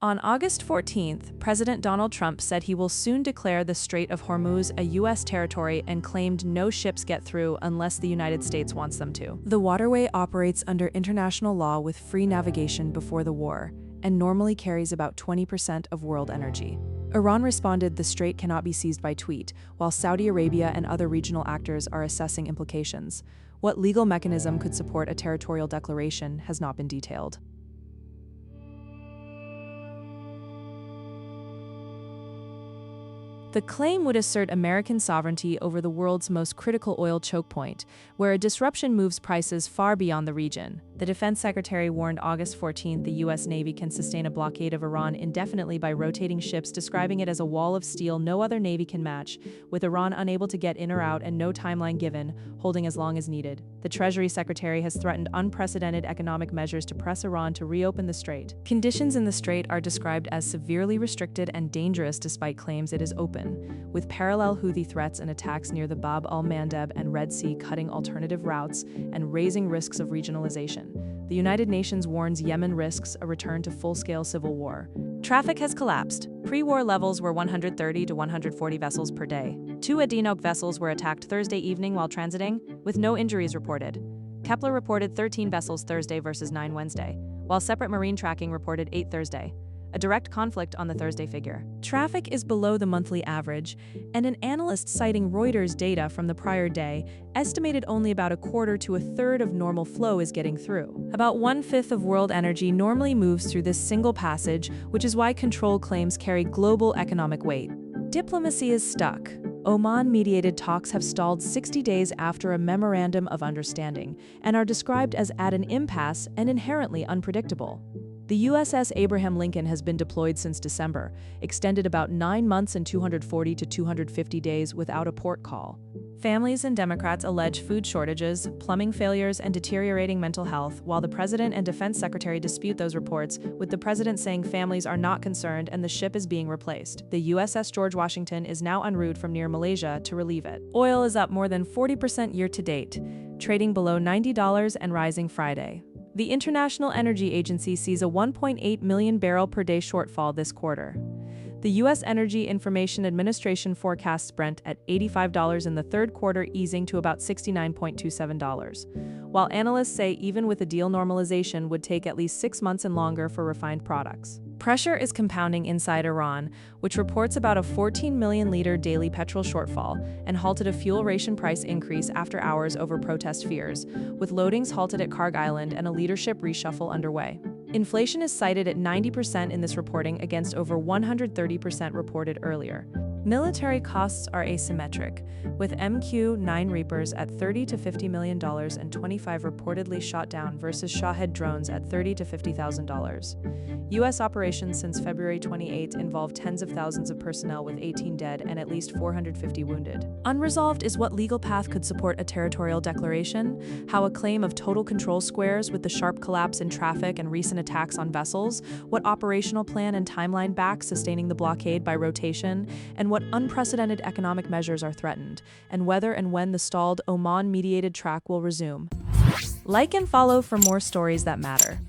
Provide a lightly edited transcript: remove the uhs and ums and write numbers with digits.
On August 14th, President Donald Trump said he will soon declare the Strait of Hormuz a U.S. territory and claimed no ships get through unless the United States wants them to. The waterway operates under international law with free navigation before the war and normally carries about 20% of world energy. Iran responded the strait cannot be seized by tweet, while Saudi Arabia and other regional actors are assessing implications. What legal mechanism could support a territorial declaration has not been detailed. The claim would assert American sovereignty over the world's most critical oil choke point, where a disruption moves prices far beyond the region. The Defense Secretary warned August 14 the U.S. Navy can sustain a blockade of Iran indefinitely by rotating ships, describing it as a wall of steel no other navy can match, with Iran unable to get in or out and no timeline given, holding as long as needed. The Treasury Secretary has threatened unprecedented economic measures to press Iran to reopen the strait. Conditions in the strait are described as severely restricted and dangerous despite claims it is open, with parallel Houthi threats and attacks near the Bab al-Mandeb and Red Sea cutting alternative routes and raising risks of regionalization. The United Nations warns Yemen risks a return to full-scale civil war. Traffic has collapsed. Pre-war levels were 130 to 140 vessels per day. 2 Adenoc vessels were attacked Thursday evening while transiting, with no injuries reported. Kepler reported 13 vessels Thursday versus 9 Wednesday, while separate marine tracking reported 8 Thursday. A direct conflict on the Thursday figure. Traffic is below the monthly average, and an analyst citing Reuters data from the prior day estimated only about a quarter to a third of normal flow is getting through. About 1/5 of world energy normally moves through this single passage, which is why control claims carry global economic weight. Diplomacy is stuck. Oman-mediated talks have stalled 60 days after a Memorandum of Understanding and are described as at an impasse and inherently unpredictable. The USS Abraham Lincoln has been deployed since December, extended about 9 months and 240 to 250 days without a port call. Families and Democrats allege food shortages, plumbing failures, and deteriorating mental health, while the President and Defense Secretary dispute those reports, with the President saying families are not concerned and the ship is being replaced. The USS George Washington is now en route from near Malaysia to relieve it. Oil is up more than 40% year-to-date, trading below $90 and rising Friday. The International Energy Agency sees a 1.8 million barrel per day shortfall this quarter. The U.S. Energy Information Administration forecasts Brent at $85 in the third quarter, easing to about $69.27, while analysts say even with a deal normalization would take at least 6 months and longer for refined products. Pressure is compounding inside Iran, which reports about a 14 million liter daily petrol shortfall and halted a fuel ration price increase after hours over protest fears, with loadings halted at Karg Island and a leadership reshuffle underway. Inflation is cited at 90% in this reporting against over 130% reported earlier. Military costs are asymmetric, with MQ-9 Reapers at $30 to $50 million and 25 reportedly shot down versus Shahed drones at $30 to $50,000. U.S. operations since February 28 involved tens of thousands of personnel with 18 dead and at least 450 wounded. Unresolved is what legal path could support a territorial declaration, how a claim of total control squares with the sharp collapse in traffic and recent attacks on vessels, what operational plan and timeline back sustaining the blockade by rotation, and what unprecedented economic measures are threatened, and whether and when the stalled Oman-mediated track will resume. Like and follow for more stories that matter.